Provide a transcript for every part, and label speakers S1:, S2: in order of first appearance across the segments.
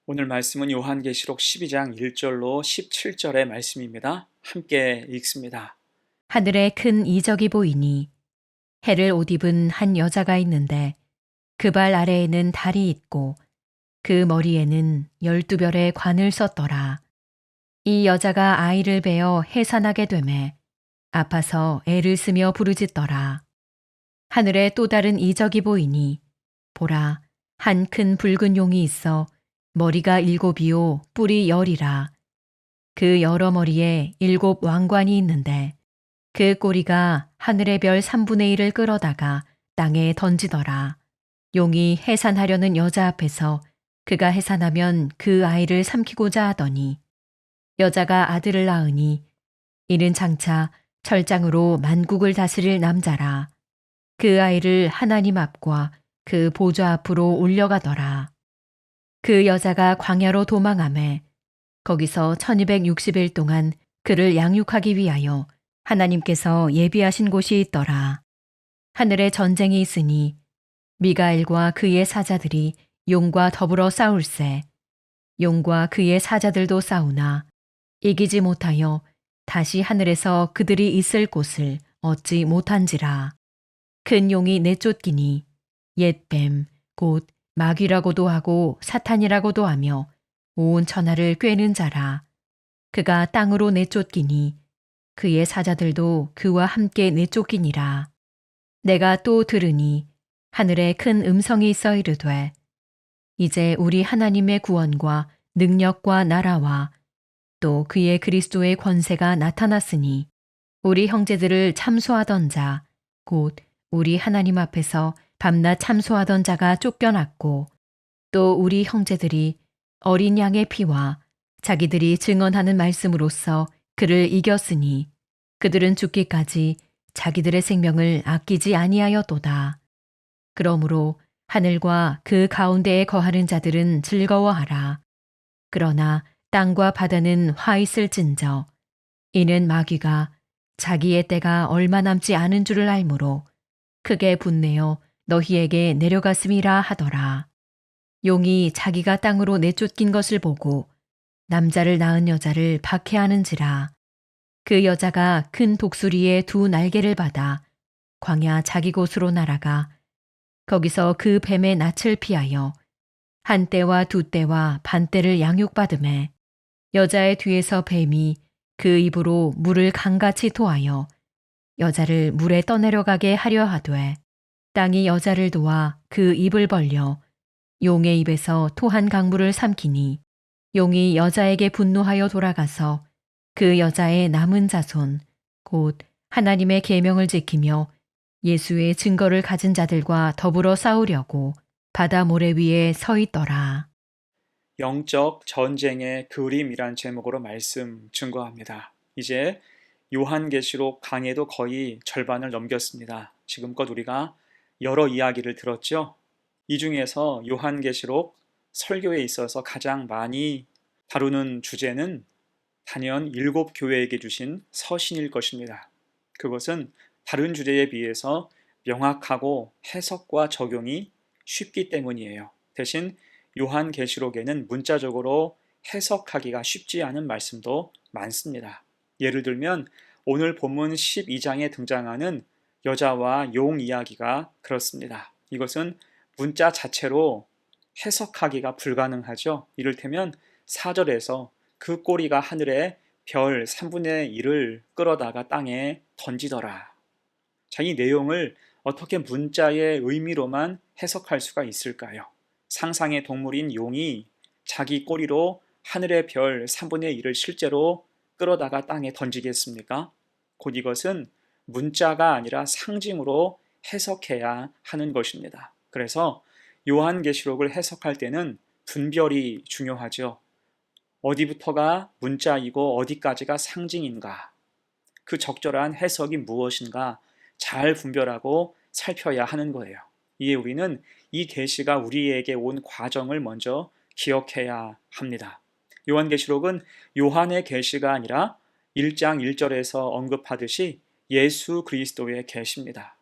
S1: 오늘 말씀은 요한계시록 12장 1절로 17절의 말씀입니다. 함께 읽습니다.
S2: 하늘에 큰 이적이 보이니 해를 옷 입은 한 여자가 있는데 그 발 아래에는 달이 있고 그 머리에는 12별의 관을 썼더라. 이 여자가 아이를 베어 해산하게 되매 아파서 애를 쓰며 부르짖더라. 하늘에 또 다른 이적이 보이니 보라, 한 큰 붉은 용이 있어 머리가 7이요 뿔이 10이라. 그 여러 머리에 7왕관이 있는데 그 꼬리가 하늘의 별 3분의 1을 끌어다가 땅에 던지더라. 용이 해산하려는 여자 앞에서 그가 해산하면 그 아이를 삼키고자 하더니 여자가 아들을 낳으니 이는 장차 철장으로 만국을 다스릴 남자라. 그 아이를 하나님 앞과 그 보좌 앞으로 올려가더라. 그 여자가 광야로 도망하매 거기서 1260일 동안 그를 양육하기 위하여 하나님께서 예비하신 곳이 있더라. 하늘에 전쟁이 있으니 미가엘과 그의 사자들이 용과 더불어 싸울세. 용과 그의 사자들도 싸우나 이기지 못하여 다시 하늘에서 그들이 있을 곳을 얻지 못한지라. 큰 용이 내쫓기니 옛뱀 곧 마귀라고도 하고 사탄이라고도 하며 온 천하를 꿰는 자라. 그가 땅으로 내쫓기니 그의 사자들도 그와 함께 내쫓기니라. 내가 또 들으니 하늘에 큰 음성이 있어 이르되 이제 우리 하나님의 구원과 능력과 나라와 또 그의 그리스도의 권세가 나타났으니 우리 형제들을 참소하던 자 곧 우리 하나님 앞에서 밤낮 참소하던 자가 쫓겨났고 또 우리 형제들이 어린 양의 피와 자기들이 증언하는 말씀으로써 그를 이겼으니 그들은 죽기까지 자기들의 생명을 아끼지 아니하였도다. 그러므로 하늘과 그 가운데에 거하는 자들은 즐거워하라. 그러나 땅과 바다는 화 있을진저 이는 마귀가 자기의 때가 얼마 남지 않은 줄을 알므로 크게 분내어 너희에게 내려갔음이라 하더라. 용이 자기가 땅으로 내쫓긴 것을 보고 남자를 낳은 여자를 박해하는지라. 그 여자가 큰 독수리의 두 날개를 받아 광야 자기 곳으로 날아가 거기서 그 뱀의 낯을 피하여 한 떼와 두 떼와 반 떼를 양육받음에 여자의 뒤에서 뱀이 그 입으로 물을 강같이 토하여 여자를 물에 떠내려가게 하려 하되 땅이 여자를 도와 그 입을 벌려 용의 입에서 토한 강물을 삼키니 용이 여자에게 분노하여 돌아가서 그 여자의 남은 자손 곧 하나님의 계명을 지키며 예수의 증거를 가진 자들과 더불어 싸우려고 바다 모래 위에 서 있더라.
S1: 영적 전쟁의 그림이란 제목으로 말씀 증거합니다. 이제 요한계시록 강의도 거의 절반을 넘겼습니다. 지금껏 우리가 여러 이야기를 들었죠. 이 중에서 요한계시록 설교에 있어서 가장 많이 다루는 주제는 단연 7교회에게 주신 서신일 것입니다. 그것은 다른 주제에 비해서 명확하고 해석과 적용이 쉽기 때문이에요. 대신 요한계시록에는 문자적으로 해석하기가 쉽지 않은 말씀도 많습니다. 예를 들면 오늘 본문 12장에 등장하는 여자와 용 이야기가 그렇습니다. 이것은 문자 자체로 해석하기가 불가능하죠. 이를테면 4절에서 그 꼬리가 하늘에 별 3분의 1을 끌어다가 땅에 던지더라. 자, 이 내용을 어떻게 문자의 의미로만 해석할 수가 있을까요? 상상의 동물인 용이 자기 꼬리로 하늘의 별 3분의 1을 실제로 끌어다가 땅에 던지겠습니까? 곧 이것은 문자가 아니라 상징으로 해석해야 하는 것입니다. 그래서 요한계시록을 해석할 때는 분별이 중요하죠. 어디부터가 문자이고 어디까지가 상징인가? 그 적절한 해석이 무엇인가 잘 분별하고 살펴야 하는 거예요. 이에 우리는 이 계시가 우리에게 온 과정을 먼저 기억해야 합니다. 요한계시록은 요한의 계시가 아니라 1장 1절에서 언급하듯이 예수 그리스도의 계시입니다.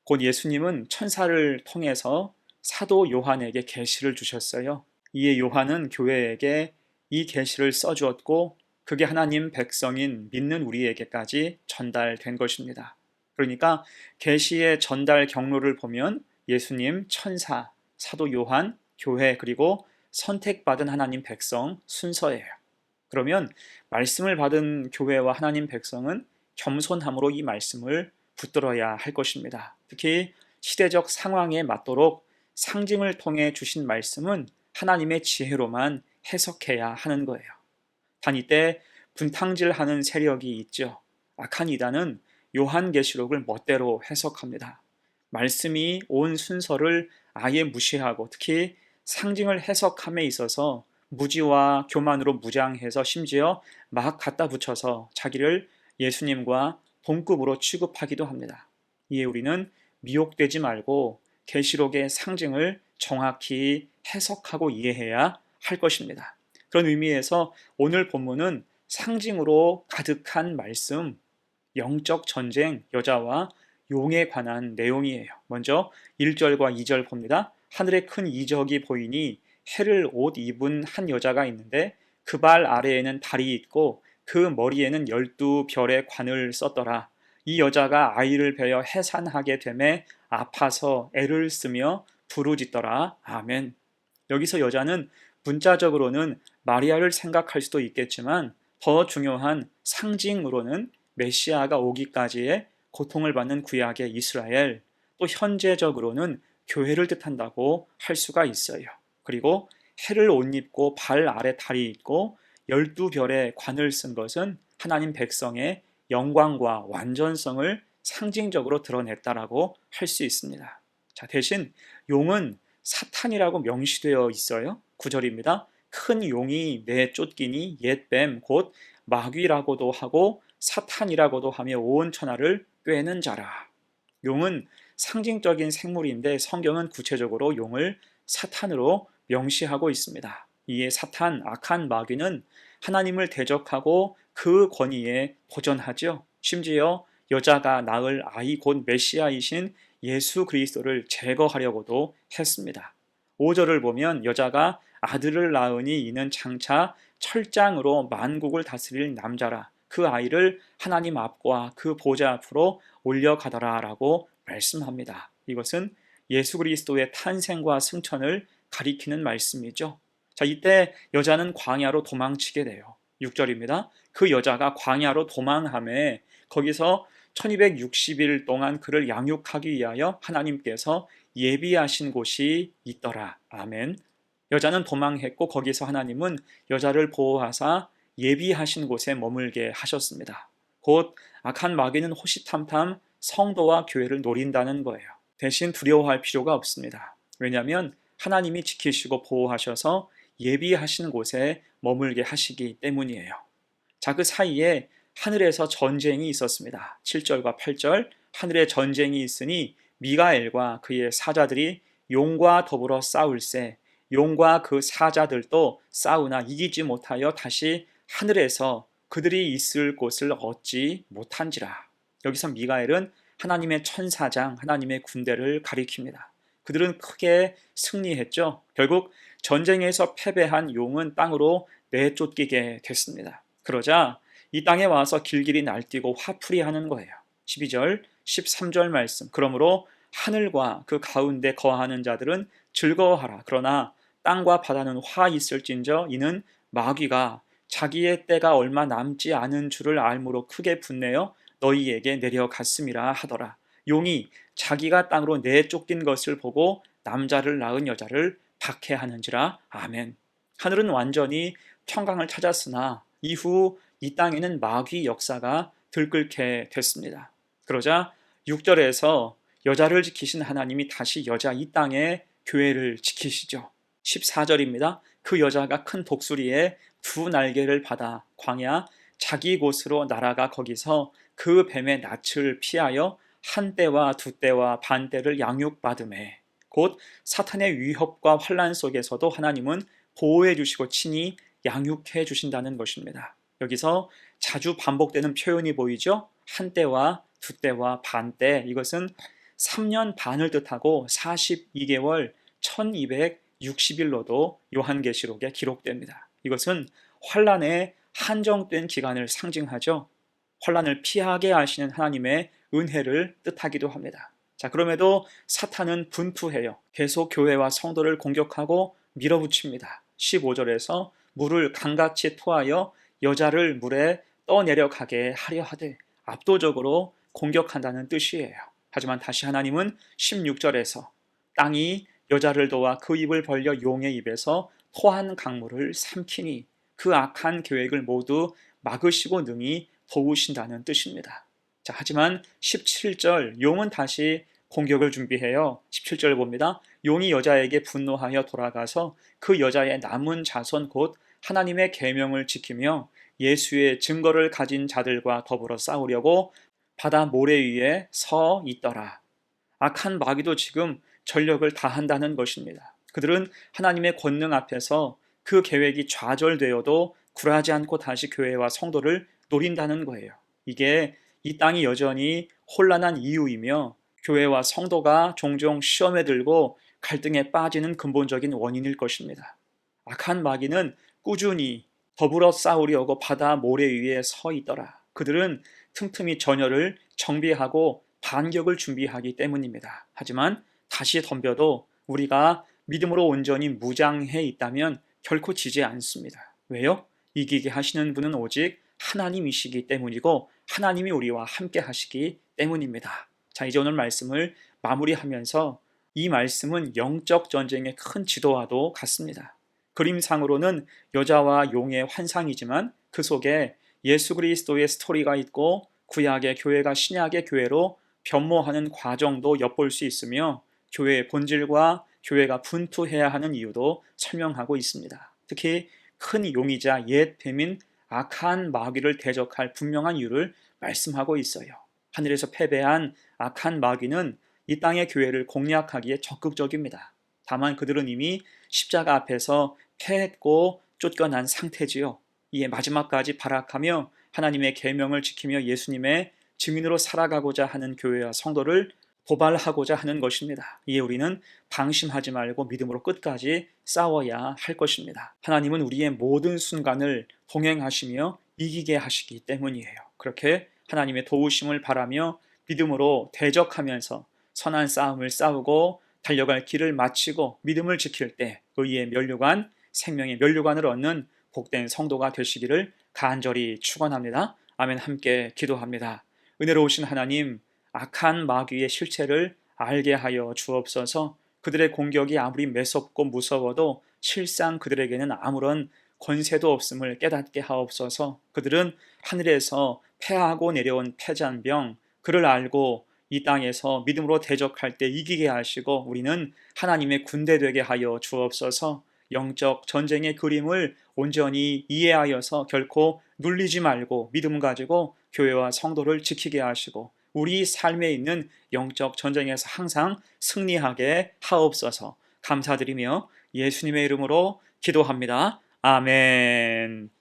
S1: 곧 예수님은 천사를 통해서 사도 요한에게 계시를 주셨어요. 이에 요한은 교회에게 이 계시를 써주었고 그게 하나님 백성인 믿는 우리에게까지 전달된 것입니다. 그러니까 계시의 전달 경로를 보면 예수님, 천사, 사도 요한, 교회 그리고 선택받은 하나님 백성 순서예요. 그러면 말씀을 받은 교회와 하나님 백성은 겸손함으로 이 말씀을 붙들어야 할 것입니다. 특히 시대적 상황에 맞도록 상징을 통해 주신 말씀은 하나님의 지혜로만 해석해야 하는 거예요. 단 이때 분탕질하는 세력이 있죠. 악한 이단은 요한계시록을 멋대로 해석합니다. 말씀이 온 순서를 아예 무시하고 특히 상징을 해석함에 있어서 무지와 교만으로 무장해서 심지어 막 갖다 붙여서 자기를 예수님과 동급으로 취급하기도 합니다. 이에 우리는 미혹되지 말고 계시록의 상징을 정확히 해석하고 이해해야 할 것입니다. 그런 의미에서 오늘 본문은 상징으로 가득한 말씀, 영적 전쟁, 여자와 용에 관한 내용이에요. 먼저 1절과 2절 봅니다. 하늘에 큰 이적이 보이니 해를 옷 입은 한 여자가 있는데 그 발 아래에는 달이 있고 그 머리에는 12별의 관을 썼더라. 이 여자가 아이를 베어 해산하게 되매 아파서 애를 쓰며 부르짖더라. 아멘. 여기서 여자는 문자적으로는 마리아를 생각할 수도 있겠지만 더 중요한 상징으로는 메시아가 오기까지의 고통을 받는 구약의 이스라엘, 또 현재적으로는 교회를 뜻한다고 할 수가 있어요. 그리고 해를 옷 입고 발 아래 달이 있고 12별의 관을 쓴 것은 하나님 백성의 영광과 완전성을 상징적으로 드러냈다라고 할 수 있습니다. 자, 대신 용은 사탄이라고 명시되어 있어요. 9절입니다. 큰 용이 내쫓기니 옛뱀 곧 마귀라고도 하고 사탄이라고도 하며 온 천하를 꿰는 자라. 용은 상징적인 생물인데 성경은 구체적으로 용을 사탄으로 명시하고 있습니다. 이에 사탄, 악한 마귀는 하나님을 대적하고 그 권위에 도전하죠. 심지어 여자가 낳을 아이 곧 메시아이신 예수 그리스도를 제거하려고도 했습니다. 5절을 보면 여자가 아들을 낳으니 이는 장차 철장으로 만국을 다스릴 남자라. 그 아이를 하나님 앞과 그 보좌 앞으로 올려가더라 라고 말씀합니다. 이것은 예수 그리스도의 탄생과 승천을 가리키는 말씀이죠. 자, 이때 여자는 광야로 도망치게 돼요. 6절입니다. 그 여자가 광야로 도망함에 거기서 1260일 동안 그를 양육하기 위하여 하나님께서 예비하신 곳이 있더라. 아멘. 여자는 도망했고 거기서 하나님은 여자를 보호하사 예비하신 곳에 머물게 하셨습니다. 곧 악한 마귀는 호시탐탐 성도와 교회를 노린다는 거예요. 대신 두려워할 필요가 없습니다. 왜냐하면 하나님이 지키시고 보호하셔서 예비하신 곳에 머물게 하시기 때문이에요. 자, 그 사이에 하늘에서 전쟁이 있었습니다. 7절과 8절 하늘에 전쟁이 있으니 미가엘과 그의 사자들이 용과 더불어 싸울세 용과 그 사자들도 싸우나 이기지 못하여 다시 하늘에서 그들이 있을 곳을 얻지 못한지라. 여기서 미가엘은 하나님의 천사장, 하나님의 군대를 가리킵니다. 그들은 크게 승리했죠. 결국 전쟁에서 패배한 용은 땅으로 내쫓기게 됐습니다. 그러자 이 땅에 와서 길길이 날뛰고 화풀이 하는 거예요. 12절, 13절 말씀. 그러므로 하늘과 그 가운데 거하는 자들은 즐거워하라. 그러나 땅과 바다는 화 있을진저 이는 마귀가 자기의 때가 얼마 남지 않은 줄을 알므로 크게 분내어 너희에게 내려갔음이라 하더라. 용이 자기가 땅으로 내쫓긴 것을 보고 남자를 낳은 여자를 박해하는지라. 아멘. 하늘은 완전히 평강을 찾았으나 이후 이 땅에는 마귀 역사가 들끓게 됐습니다. 그러자 6절에서 여자를 지키신 하나님이 다시 여자 이 땅에 교회를 지키시죠. 14절입니다. 그 여자가 큰 독수리에 두 날개를 받아 광야 자기 곳으로 날아가 거기서 그 뱀의 낯을 피하여 한 때와 두 때와 반 때를 양육받음에 곧 사탄의 위협과 환난 속에서도 하나님은 보호해 주시고 친히 양육해 주신다는 것입니다. 여기서 자주 반복되는 표현이 보이죠? 한 때와 두 때와 반 때, 이것은 3년 반을 뜻하고 42개월 60일로도 요한계시록에 기록됩니다. 이것은 환란의 한정된 기간을 상징하죠. 환란을 피하게 하시는 하나님의 은혜를 뜻하기도 합니다. 자, 그럼에도 사탄은 분투해요. 계속 교회와 성도를 공격하고 밀어붙입니다. 15절에서 물을 강같이 토하여 여자를 물에 떠내려가게 하려 하되 압도적으로 공격한다는 뜻이에요. 하지만 다시 하나님은 16절에서 땅이 여자를 도와 그 입을 벌려 용의 입에서 토한 강물을 삼키니 그 악한 계획을 모두 막으시고 능히 도우신다는 뜻입니다. 자, 하지만 17절 용은 다시 공격을 준비해요. 17절 봅니다. 용이 여자에게 분노하여 돌아가서 그 여자의 남은 자손 곧 하나님의 계명을 지키며 예수의 증거를 가진 자들과 더불어 싸우려고 바다 모래 위에 서 있더라. 악한 마귀도 지금 전력을 다한다는 것입니다. 그들은 하나님의 권능 앞에서 그 계획이 좌절되어도 굴하지 않고 다시 교회와 성도를 노린다는 거예요. 이게 이 땅이 여전히 혼란한 이유이며 교회와 성도가 종종 시험에 들고 갈등에 빠지는 근본적인 원인일 것입니다. 악한 마귀는 꾸준히 더불어 싸우려고 바다 모래 위에 서 있더라. 그들은 틈틈이 전열을 정비하고 반격을 준비하기 때문입니다. 하지만 다시 덤벼도 우리가 믿음으로 온전히 무장해 있다면 결코 지지 않습니다. 왜요? 이기게 하시는 분은 오직 하나님이시기 때문이고 하나님이 우리와 함께 하시기 때문입니다. 자, 이제 오늘 말씀을 마무리하면서 이 말씀은 영적 전쟁의 큰 지도와도 같습니다. 그림상으로는 여자와 용의 환상이지만 그 속에 예수 그리스도의 스토리가 있고 구약의 교회가 신약의 교회로 변모하는 과정도 엿볼 수 있으며 교회의 본질과 교회가 분투해야 하는 이유도 설명하고 있습니다. 특히 큰 용이자 옛 뱀인 악한 마귀를 대적할 분명한 이유를 말씀하고 있어요. 하늘에서 패배한 악한 마귀는 이 땅의 교회를 공략하기에 적극적입니다. 다만 그들은 이미 십자가 앞에서 패했고 쫓겨난 상태지요. 이에 마지막까지 발악하며 하나님의 계명을 지키며 예수님의 증인으로 살아가고자 하는 교회와 성도를 도발하고자 하는 것입니다. 이에 우리는 방심하지 말고 믿음으로 끝까지 싸워야 할 것입니다. 하나님은 우리의 모든 순간을 동행하시며 이기게 하시기 때문이에요. 그렇게 하나님의 도우심을 바라며 믿음으로 대적하면서 선한 싸움을 싸우고 달려갈 길을 마치고 믿음을 지킬 때 의의 면류관, 생명의 면류관을 얻는 복된 성도가 되시기를 간절히 축원합니다. 아멘. 함께 기도합니다. 은혜로우신 하나님, 악한 마귀의 실체를 알게 하여 주옵소서. 그들의 공격이 아무리 매섭고 무서워도 실상 그들에게는 아무런 권세도 없음을 깨닫게 하옵소서. 그들은 하늘에서 패하고 내려온 패잔병, 그를 알고 이 땅에서 믿음으로 대적할 때 이기게 하시고 우리는 하나님의 군대 되게 하여 주옵소서. 영적 전쟁의 그림을 온전히 이해하여서 결코 눌리지 말고 믿음 가지고 교회와 성도를 지키게 하시고 우리 삶에 있는 영적 전쟁에서 항상 승리하게 하옵소서. 감사드리며 예수님의 이름으로 기도합니다. 아멘.